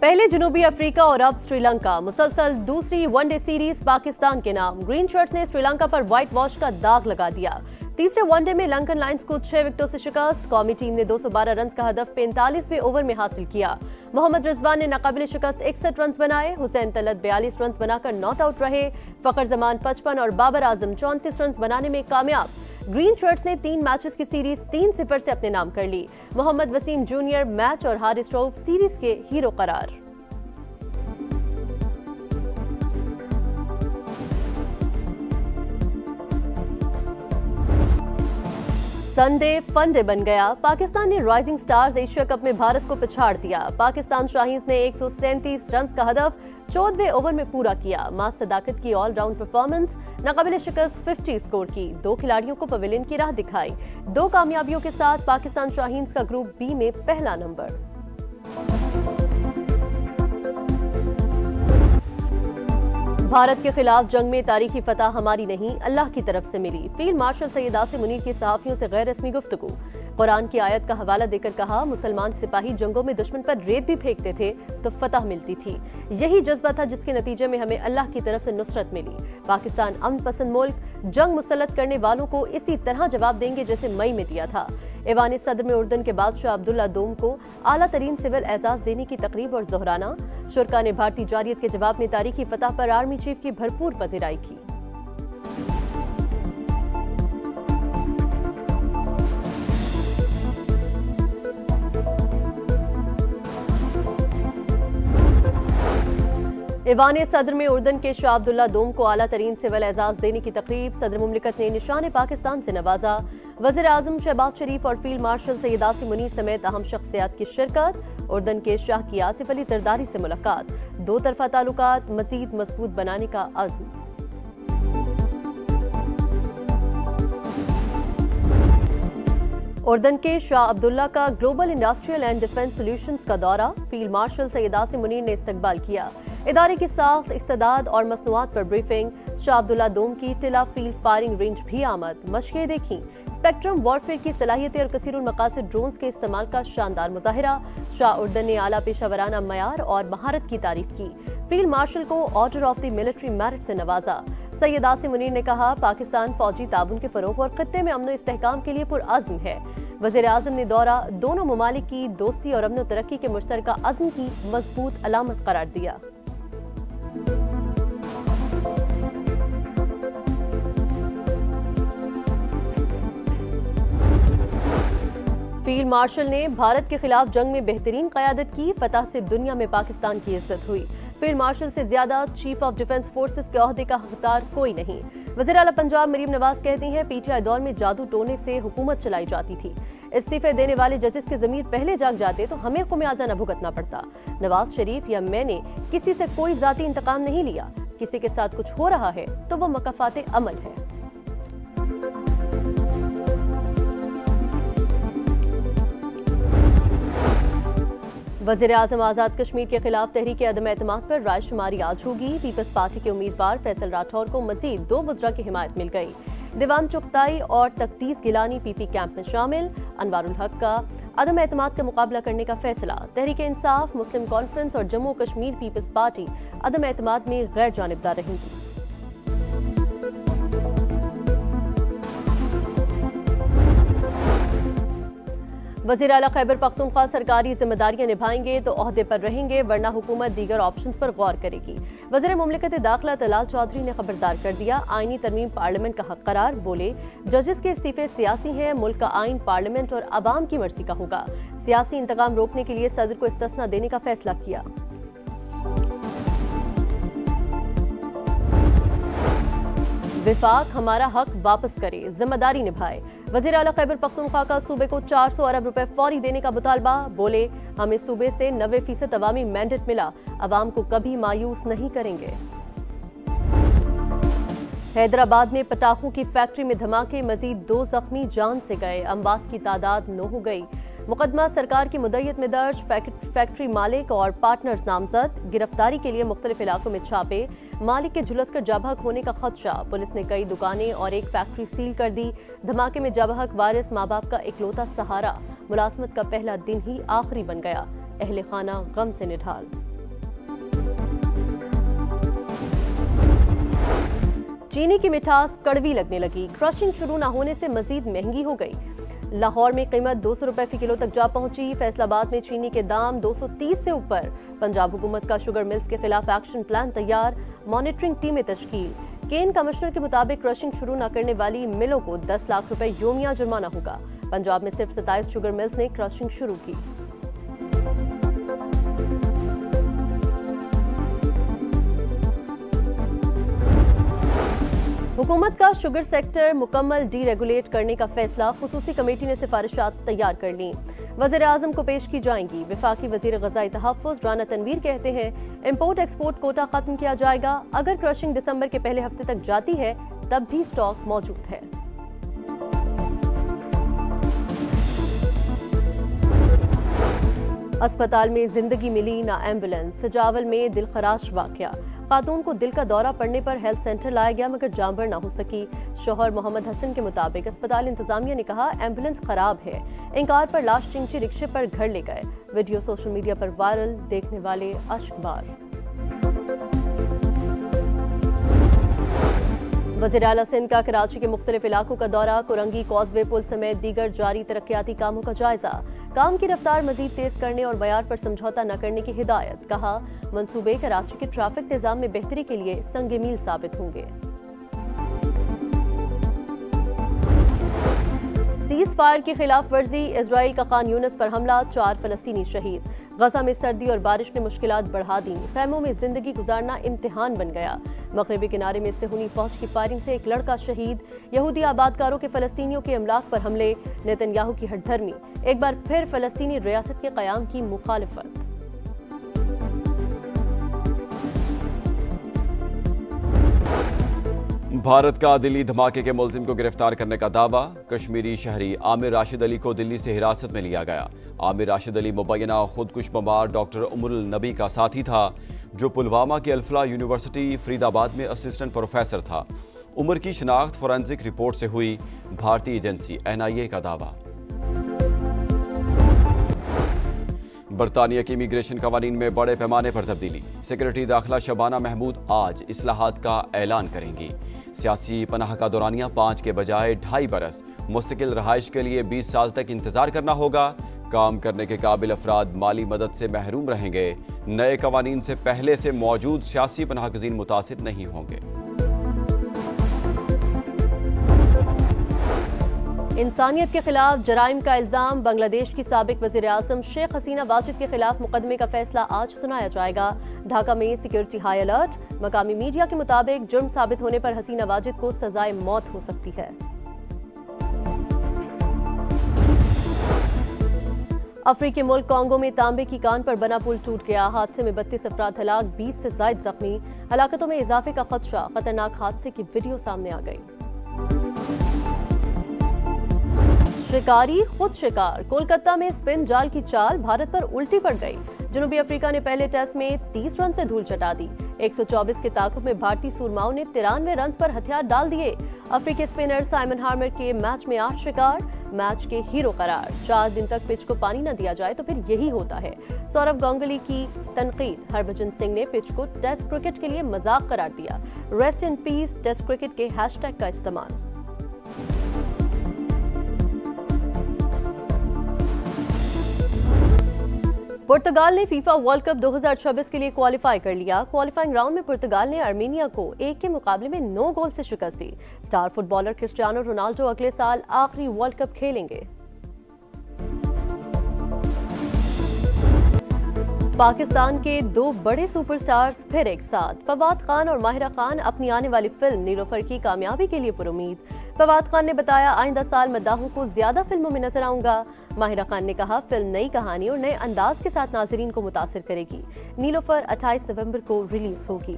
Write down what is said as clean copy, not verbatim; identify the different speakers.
Speaker 1: पहले जनूबी अफ्रीका और अब श्रीलंका। मुसलसल दूसरी वनडे सीरीज पाकिस्तान के नाम। ग्रीन शर्ट्स ने श्रीलंका पर व्हाइट वॉश का दाग लगा दिया। तीसरे वनडे में लंकन लायंस को 6 विकेटों से शिकस्त। कौमी टीम ने 212 रन का हदफ 45वें ओवर में हासिल किया। मोहम्मद रिजवान ने नाकाबिले शिकस्त 61 रन बनाए। हुसैन तलत 42 रन बनाकर नॉट आउट रहे। फखर जमान 55 और बाबर आजम 34 रन बनाने में कामयाब। ग्रीन शर्ट्स ने 3 मैचेस की सीरीज 3-0 से अपने नाम कर ली। मोहम्मद वसीम जूनियर मैच और हारिस रऊफ सीरीज के हीरो करार। संडे फनडे बन गया। पाकिस्तान ने राइजिंग स्टार्स एशिया कप में भारत को पिछाड़ दिया। पाकिस्तान शाहीन्स ने 137 रन का हदफ 14वें ओवर में पूरा किया। मां सदाकत की ऑलराउंड परफॉर्मेंस, नाकाबिले शिकस्त 50 स्कोर की। 2 खिलाड़ियों को पवेलियन की राह दिखाई। 2 कामयाबियों के साथ पाकिस्तान शाहीन्स का ग्रुप बी में पहला नंबर। भारत के खिलाफ जंग में तारीखी फतह हमारी नहीं, अल्लाह की तरफ से मिली। फील्ड मार्शल सैयद आसिम मुनीर की सहाफियों से गैर रस्मी गुफ्तगू। कुरान की आयत का हवाला देकर कहा, मुसलमान सिपाही जंगों में दुश्मन पर रेत भी फेंकते थे तो फतह मिलती थी। यही जज्बा था जिसके नतीजे में हमें अल्लाह की तरफ से नुसरत मिली। पाकिस्तान अमन पसंद मुल्क, जंग मुसल्लत करने वालों को इसी तरह जवाब देंगे जैसे मई में दिया था। ऐवान सदर में उर्दन के बादशाह अब्दुल्ला दोम को आला तरीन सिविल एजाज देने की तकरीब और जोहराना। शुरका ने भारतीय जारियत के जवाब में तारीखी फतह पर आर्मी चीफ की भरपूर पजीराई की। ऐवान सदर में उर्दन के शाह अब्दुल्ला दोम को आला तरीन सिविल एजाज देने की तकरीब। सदर मुमलिकत ने निशान पाकिस्तान से नवाजा। वज़ीर आज़म शहबाज शरीफ और फील्ड मार्शल सैयद आसिम मुनीर समेत अहम शख्सियात की शिरकत। उर्दन के शाह की आसिफ अली जरदारी से मुलाकात। 2 तरफा ताल्लुकात मज़ीद मजबूत बनाने का अज़्म। उर्दन के शाह अब्दुल्ला का global industrial and defence solutions का दौरा। फील्ड मार्शल सैयद आसिम मुनीर ने इस्तकबाल किया। इदारे की साख्त, इस्तेदाद और मसनूआत पर ब्रीफिंग। शाह अब्दुल्ला दोम की टिला फील्ड फायरिंग रेंज भी आमद। मशक़ें देखीं। स्पेक्ट्रम वॉरफेयर की सलाहियतें और कसीरुल मकासद ड्रोन्स के इस्तेमाल का शानदार मुजाहिरा। शाह उर्दन ने आला पेशावराना मयार और महारत की तारीफ की। फील्ड मार्शल को order of the military merit से नवाजा। सैयद आसिम मुनीर ने कहा, पाकिस्तान फौजी ताउन के फरोग और खत्ते में अमन इस्तेहकाम के लिए पुरअज़्म है। वज़ीर आज़म ने दौरा दोनों ममालिक की दोस्ती और अमन तरक्की के मुश्तरका अज़्म की मजबूत अलामत करार दिया। फील्ड मार्शल ने भारत के खिलाफ जंग में बेहतरीन क़यादत की। फतह से दुनिया में पाकिस्तान की इज्जत हुई। फील्ड मार्शल से ज्यादा चीफ ऑफ डिफेंस फोर्सेस के ओहदे का हकदार कोई नहीं। वज़ीर आला पंजाब मरीम नवाज कहती हैं, पीटीआई दौर में जादू टोने से हुकूमत चलाई जाती थी। इस्तीफे देने वाले जजेस के ज़मीर पहले जाग जाते तो हमें खुमियाजा न भुगतना पड़ता। नवाज शरीफ या मैंने किसी से कोई जाती इंतकाम नहीं लिया। किसी के साथ कुछ हो रहा है तो वो मकाफाते अमल है। वज़ीर आज़म आज़ाद कश्मीर के खिलाफ तहरीक अदम एतमाद पर रायशुमारी आज होगी। पीपल्स पार्टी के उम्मीदवार फैसल राठौर को मजीद 2 वज़रा की हिमायत मिल गई। दीवान चुगताई और तख्तीस गिलानी पीपी कैंप में शामिल। अनवारुल हक का अदम एतमाद का मुकाबला करने का फैसला। तहरीक इंसाफ, मुस्लिम कॉन्फ्रेंस और जम्मू कश्मीर पीपल्स पार्टी अदम एतमाद में गैर जानिबदार रहेंगी। वज़ीर आला खैबर पख्तूनख्वा सरकारी जिम्मेदारियां निभाएंगे तो ओहदे पर रहेंगे, वरना हुकूमत दीगर ऑप्शंस पर गौर करेगी। वज़ीर मुमलिकत दाखिला तलाल चौधरी ने खबरदार कर दिया, आईनी तरमीम पार्लियामेंट का हक करार। बोले, जजेस के इस्तीफे सियासी हैं, मुल्क का आइन पार्लियामेंट और अवाम की मर्जी का होगा। सियासी इंतकाम रोकने के लिए सदर को इस्तिस्ना देने का फैसला किया। विफाक हमारा हक वापस करे, जिम्मेदारी निभाए। वज़ीर आला खैबर पख्तूनख्वा का सूबे को 400 अरब रुपए फौरी देने का मुतालबा। बोले, हमें सूबे से 90% अवामी मैंडेट मिला, अवाम को कभी मायूस नहीं करेंगे। हैदराबाद में पटाखों की फैक्ट्री में धमाके, मजीद 2 जख्मी जान से गए। अमवात की तादाद 9 हो गई। मुकदमा सरकार की मुद्दत में दर्ज। फैक्ट्री मालिक और पार्टनर्स नामजद। गिरफ्तारी के लिए मुख्तलिफ इलाकों में छापे। मालिक के झुलसकर जाबहक होने का खदशा। पुलिस ने कई दुकानें और एक फैक्ट्री सील कर दी। धमाके में जाबहक वारिस माँ बाप का इकलौता सहारा। मुलाजमत का पहला दिन ही आखिरी बन गया। अहले खाना गम से निढाल। चीनी की मिठास कड़वी लगने लगी। क्रशिंग शुरू न होने से मजीद महंगी हो गई। लाहौर में कीमत 200 रुपए फी किलो तक जा पहुंची। फैसलाबाद में चीनी के दाम 230 से ऊपर। पंजाब हुकूमत का शुगर मिल्स के खिलाफ एक्शन प्लान तैयार। मॉनिटरिंग टीमें तश्कील। केन कमिश्नर के मुताबिक क्रशिंग शुरू न करने वाली मिलों को 10 लाख रुपए योमिया जुर्माना होगा। पंजाब में सिर्फ 27 शुगर मिल्स ने क्रशिंग शुरू की। हुकूमत का शुगर सेक्टर मुकम्मल डीरेगुलेट करने का फैसला। खुसूसी कमेटी ने सिफारिशात तैयार कर ली, वज़ीर आज़म को पेश की जाएंगी। वफाकी वज़ीर ग़ज़ाई तहफ़्फ़ुज़ राना तनवीर कहते हैं इम्पोर्ट एक्सपोर्ट कोटा खत्म किया जाएगा। अगर क्रशिंग दिसंबर के पहले हफ्ते तक जाती है तब भी स्टॉक मौजूद है। अस्पताल में जिंदगी मिली ना एम्बुलेंस। सजावल में दिलखराश वाकया। खातून को दिल का दौरा पड़ने पर हेल्थ सेंटर लाया गया मगर जानबर ना हो सकी। शौहर मोहम्मद हसन के मुताबिक अस्पताल इंतजामिया ने कहा एम्बुलेंस खराब है। इंकार पर लाश चिंची रिक्शे पर घर ले गए। वीडियो सोशल मीडिया पर वायरल, देखने वाले अश्कबार। वज़ीर आला सिंध का कराची के मुख्तलिफ इलाकों का दौरा। कुरंगी कॉजवे पुल समेत दीगर जारी तरक्याती कामों का जायजा। काम की रफ्तार मजीद तेज करने और मयार पर समझौता न करने की हिदायत। कहा मंसूबे कराची के ट्रैफिक निजाम में बेहतरी के लिए संग मील साबित होंगे। सीज फायर की खिलाफ वर्जी। इजराइल का खान यूनिस पर हमला, 4 फलस्तीनी शहीद। गजा में सर्दी और बारिश ने मुश्किलात बढ़ा दी। खैमों में जिंदगी गुजारना इम्तिहान बन गया। मगरबी किनारे में सिहुनी फौज की फायरिंग से एक लड़का शहीद। यहूदी आबादकारों के फलस्तीनियों के अमलाक पर हमले। नेतन्याहू की हठधर्मी। एक बार फिर फलस्तीनी रियासत के कयाम की मुखालिफत।
Speaker 2: भारत का दिल्ली धमाके के मुलजिम को गिरफ्तार करने का दावा। कश्मीरी शहरी आमिर राशिद अली को दिल्ली से हिरासत में लिया गया। आमिर राशिद अली मुबैना खुदकुश बमबार डॉक्टर उमरुल नबी का साथी था, जो पुलवामा की अल्फला यूनिवर्सिटी फरीदाबाद में असिस्टेंट प्रोफेसर था। उमर की शिनाख्त फोरेंसिक रिपोर्ट से हुई। भारतीय एजेंसी NIA का दावा। बरतानिया की इमिग्रेशन कवानीन में बड़े पैमाने पर तब्दीली। सेक्रेटरी दाखिला शबाना महमूद आज इस्लाहात का ऐलान करेंगी। सियासी पनाह का दौरानिया 5 के बजाय 2.5 बरस। मुस्तकिल रहाइश के लिए 20 साल तक इंतजार करना होगा। काम करने के काबिल अफराद माली मदद से महरूम रहेंगे। नए कवानीन से पहले से मौजूद सियासी पनाहगज़ीन मुतासिर नहीं होंगे।
Speaker 1: इंसानियत के खिलाफ जराइम का इल्जाम। बांग्लादेश की साबिक वज़ीर आज़म शेख हसीना वाजिद के खिलाफ मुकदमे का फैसला आज सुनाया जाएगा। ढाका में सिक्योरिटी हाई अलर्ट। मकामी मीडिया के मुताबिक जुर्म साबित होने पर हसीना वाजिद को सजाए मौत हो सकती है। अफ्रीकी मुल्क कांगो में तांबे की कान पर बना पुल टूट गया। हादसे में 32 अफराद हलाक, 20 से ज्यादा जख्मी। हलाकतों में इजाफे का खदशा। खतरनाक हादसे की वीडियो सामने आ गई। शिकारी खुद शिकार। कोलकाता में स्पिन जाल की चाल भारत पर उल्टी पड़ गई। जनूबी अफ्रीका ने पहले टेस्ट में 30 रन से धूल चटा दी। 124 के ताकुब में भारतीय सूरमाओं ने 93 रन पर हथियार डाल दिए। अफ्रीकी स्पिनर साइमन हार्मर के मैच में 8 शिकार, मैच के हीरो करार। 4 दिन तक पिच को पानी न दिया जाए तो फिर यही होता है। सौरव गांगुली की तनकीद। हरभजन सिंह ने पिच को टेस्ट क्रिकेट के लिए मजाक करार दिया। Rest in peace test cricket के हैशटैग का इस्तेमाल। पुर्तगाल ने फीफा वर्ल्ड कप 2026 के लिए क्वालिफाई कर लिया। क्वालिफाइंग राउंड में पुर्तगाल ने आर्मेनिया को 1 के मुकाबले में 9 गोल से शिकस्त दी। स्टार फुटबॉलर क्रिस्टियानो रोनाल्डो अगले साल आखिरी वर्ल्ड कप खेलेंगे। पाकिस्तान के 2 बड़े सुपरस्टार्स फिर एक साथ। फवाद खान और माहिरा खान अपनी आने वाली फिल्म नीलोफर की कामयाबी के लिए पुरुमीद। फवाद खान ने बताया आइंदा साल मद्दाहों को ज्यादा फिल्मों में नजर आऊंगा। माहिरा खान ने कहा फिल्म नई कहानी और नए अंदाज के साथ नाजरीन को मुतासिर करेगी। नीलोफर 28 नवंबर को रिलीज होगी।